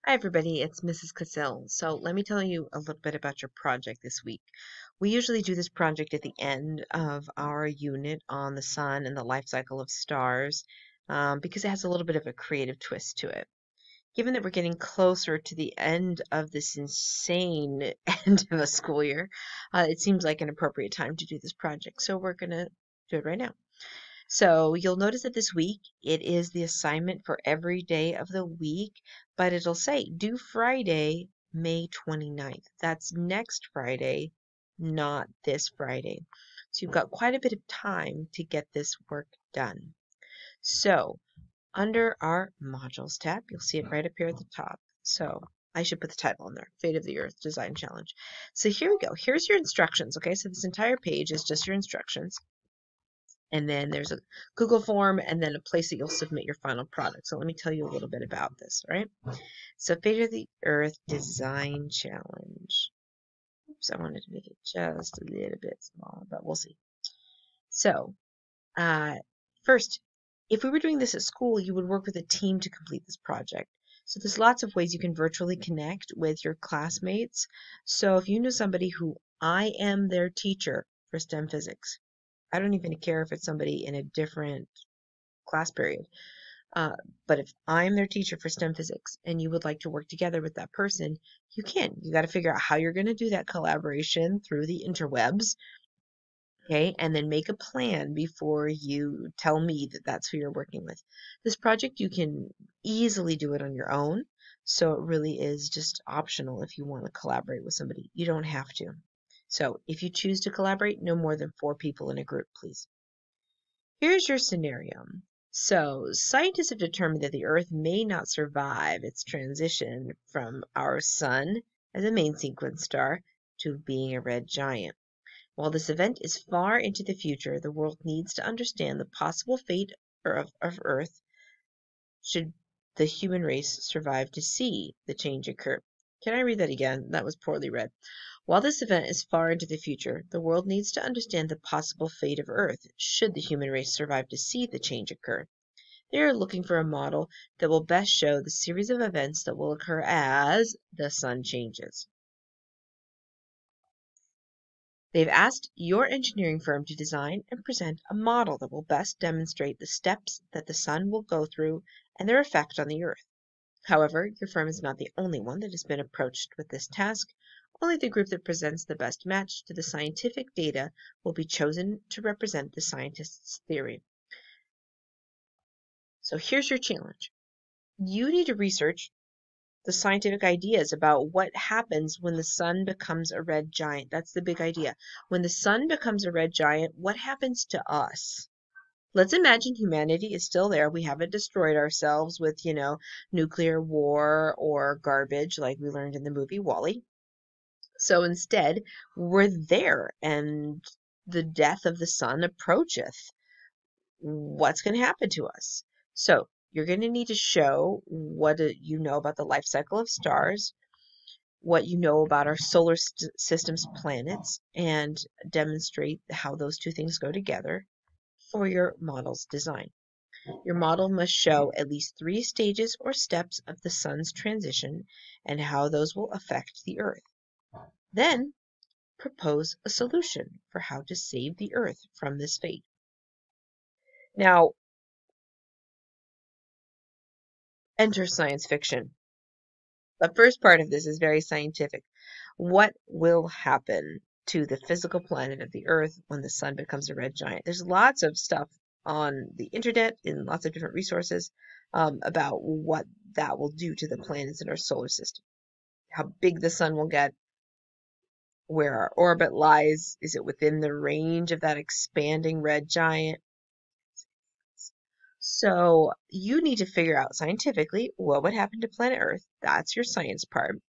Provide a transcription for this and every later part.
Hi everybody, it's Mrs. Cassill. So let me tell you a little bit about your project this week. We usually do this project at the end of our unit on the sun and the life cycle of stars because it has a little bit of a creative twist to it. Given that we're getting closer to the end of this insane end of a school year, it seems like an appropriate time to do this project. So we're going to do it right now. So you'll notice that this week it is the assignment for every day of the week, but it'll say due Friday, May 29th. That's next Friday, not this Friday. So you've got quite a bit of time to get this work done. So under our modules tab, you'll see it right up here at the top. So I should put the title on there, Fate of the Earth Design Challenge. So here we go. Here's your instructions. Okay, so this entire page is just your instructions. And then there's a Google form and then a place that you'll submit your final product. So let me tell you a little bit about this, right? So Fate of the Earth Design Challenge. Oops, I wanted to make it just a little bit smaller, but we'll see. So first, if we were doing this at school, you would work with a team to complete this project. So there's lots of ways you can virtually connect with your classmates. So if you know somebody who I am their teacher for STEM physics, I don't even care if it's somebody in a different class period. But if I'm their teacher for STEM physics and you would like to work together with that person, you can. You got to figure out how you're going to do that collaboration through the interwebs. Okay, and then make a plan before you tell me that that's who you're working with. This project, you can easily do it on your own. So it really is just optional if you want to collaborate with somebody. You don't have to. So if you choose to collaborate, no more than 4 people in a group, please. Here's your scenario. So scientists have determined that the Earth may not survive its transition from our sun as a main sequence star to being a red giant. While this event is far into the future, the world needs to understand the possible fate of Earth should the human race survive to see the change occur. Can I read that again? That was poorly read. While this event is far into the future, the world needs to understand the possible fate of Earth should the human race survive to see the change occur. They are looking for a model that will best show the series of events that will occur as the sun changes. They've asked your engineering firm to design and present a model that will best demonstrate the steps that the sun will go through and their effect on the Earth. However, your firm is not the only one that has been approached with this task. Only the group that presents the best match to the scientific data will be chosen to represent the scientist's theory. So here's your challenge. You need to research the scientific ideas about what happens when the sun becomes a red giant. That's the big idea. When the sun becomes a red giant, what happens to us? Let's imagine humanity is still there. We haven't destroyed ourselves with, nuclear war or garbage like we learned in the movie WALL-E. So instead, we're there and the death of the sun approacheth. What's going to happen to us? So you're going to need to show what you know about the life cycle of stars, what you know about our solar system's planets, and demonstrate how those two things go together for your model's design. Your model must show at least 3 stages or steps of the sun's transition and how those will affect the Earth. Then propose a solution for how to save the Earth from this fate. Now, enter science fiction. The first part of this is very scientific. What will happen to the physical planet of the Earth when the sun becomes a red giant? There's lots of stuff on the internet in lots of different resources about what that will do to the planets in our solar system. How big the sun will get, where our orbit lies, is it within the range of that expanding red giant? So you need to figure out scientifically what would happen to planet Earth. That's your science part.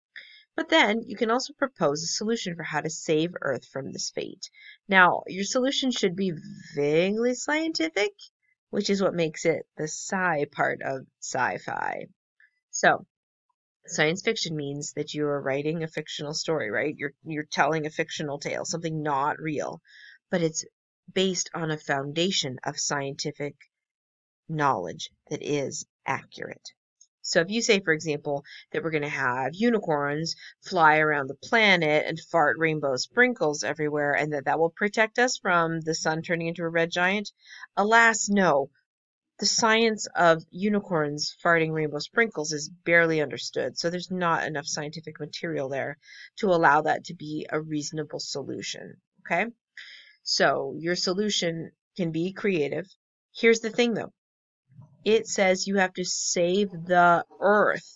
But then you can also propose a solution for how to save Earth from this fate. Now, your solution should be vaguely scientific, which is what makes it the sci part of sci-fi. So, science fiction means that you are writing a fictional story, right? You're telling a fictional tale, something not real, but it's based on a foundation of scientific knowledge that is accurate. So if you say, for example, that we're going to have unicorns fly around the planet and fart rainbow sprinkles everywhere, and that will protect us from the sun turning into a red giant, alas, no. The science of unicorns farting rainbow sprinkles is barely understood, so there's not enough scientific material there to allow that to be a reasonable solution. Okay? So your solution can be creative. Here's the thing though. It says you have to save the earth.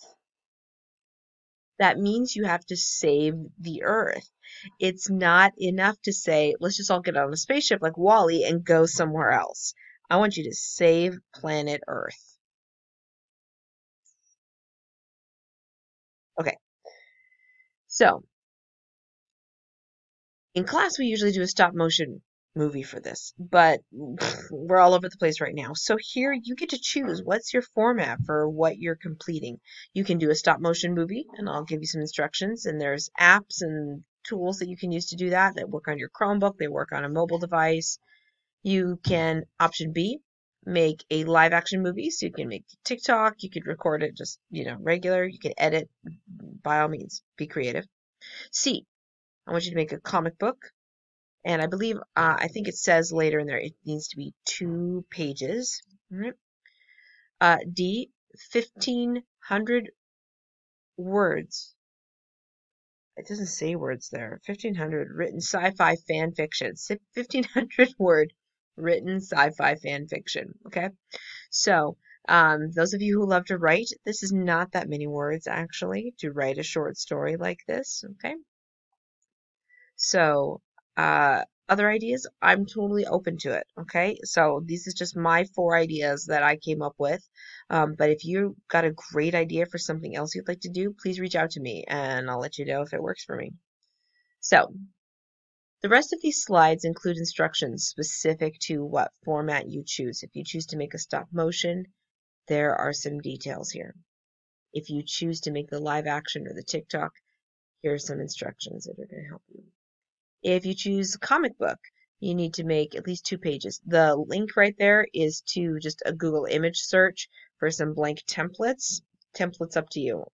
That means you have to save the earth. It's not enough to say, let's just all get on a spaceship like Wall-E and go somewhere else. I want you to save planet Earth. Okay, so in class we usually do a stop motion movie for this, but we're all over the place right now. So here you get to choose what's your format for what you're completing. You can do a stop motion movie, and I'll give you some instructions, and there's apps and tools that you can use to do that work on your Chromebook, they work on a mobile device. You can, option B, make a live action movie. So you can make TikTok, you could record it just, regular, you can edit, by all means, be creative. C, I want you to make a comic book. And I believe, I think it says later in there, it needs to be 2 pages. All right. D, 1,500 words. It doesn't say words there. 1,500 written sci-fi fan fiction. 1,500 word written sci-fi fan fiction. Okay. So, those of you who love to write, this is not that many words actually to write a short story like this. Okay. So, other ideas, I'm totally open to it. Okay. So this is just my 4 ideas that I came up with. But if you got a great idea for something else you'd like to do, please reach out to me and I'll let you know if it works for me. So, the rest of these slides include instructions specific to what format you choose. If you choose to make a stop motion, there are some details here. If you choose to make the live action or the TikTok, here are some instructions that are going to help you. If you choose a comic book, you need to make at least 2 pages. The link right there is to just a Google image search for some blank templates. Templates up to you.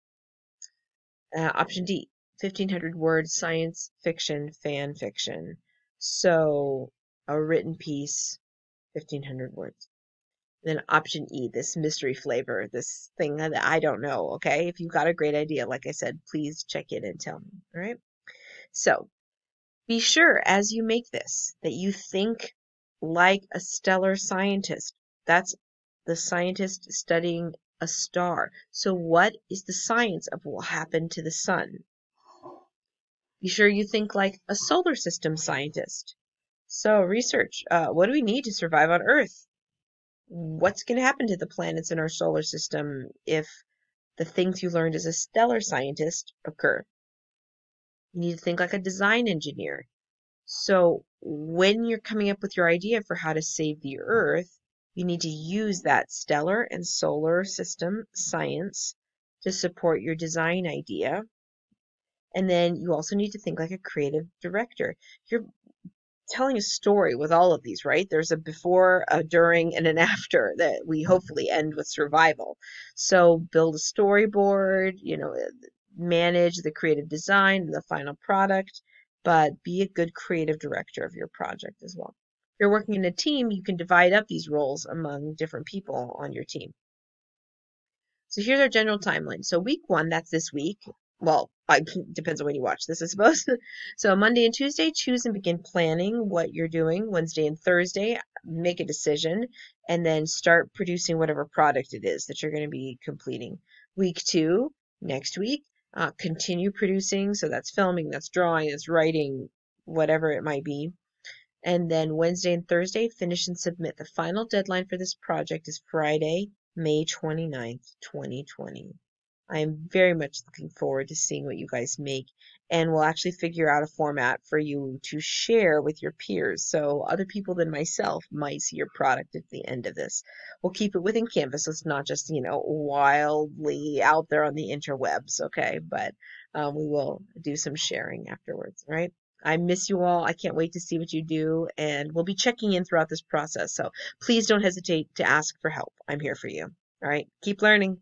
Option D, 1,500 word science fiction fan fiction. So a written piece, 1,500 words. Then option E, this mystery flavor, this thing that I don't know, okay? If you've got a great idea, like I said, please check in and tell me, all right? So be sure as you make this that you think like a stellar scientist. That's the scientist studying a star. So what is the science of what will happen to the sun? Be sure you think like a solar system scientist. So research, what do we need to survive on Earth? What's going to happen to the planets in our solar system if the things you learned as a stellar scientist occur? You need to think like a design engineer. So when you're coming up with your idea for how to save the Earth, you need to use that stellar and solar system science to support your design idea. And then you also need to think like a creative director. You're telling a story with all of these, right? There's a before, a during, and an after that we hopefully end with survival. So build a storyboard, manage the creative design and the final product, but be a good creative director of your project as well. If you're working in a team, you can divide up these roles among different people on your team. So here's our general timeline. So week 1, that's this week. Well, depends on when you watch this, I suppose. So Monday and Tuesday, choose and begin planning what you're doing. Wednesday and Thursday, make a decision, and then start producing whatever product it is that you're going to be completing. Week 2, next week, continue producing. So that's filming, that's drawing, that's writing, whatever it might be. And then Wednesday and Thursday, finish and submit. The final deadline for this project is Friday, May 29th, 2020. I am very much looking forward to seeing what you guys make, and we'll actually figure out a format for you to share with your peers so other people than myself might see your product at the end of this. We'll keep it within Canvas, so it's not just, wildly out there on the interwebs, okay? But we will do some sharing afterwards, all right? I miss you all. I can't wait to see what you do, and we'll be checking in throughout this process. So please don't hesitate to ask for help. I'm here for you. All right, keep learning.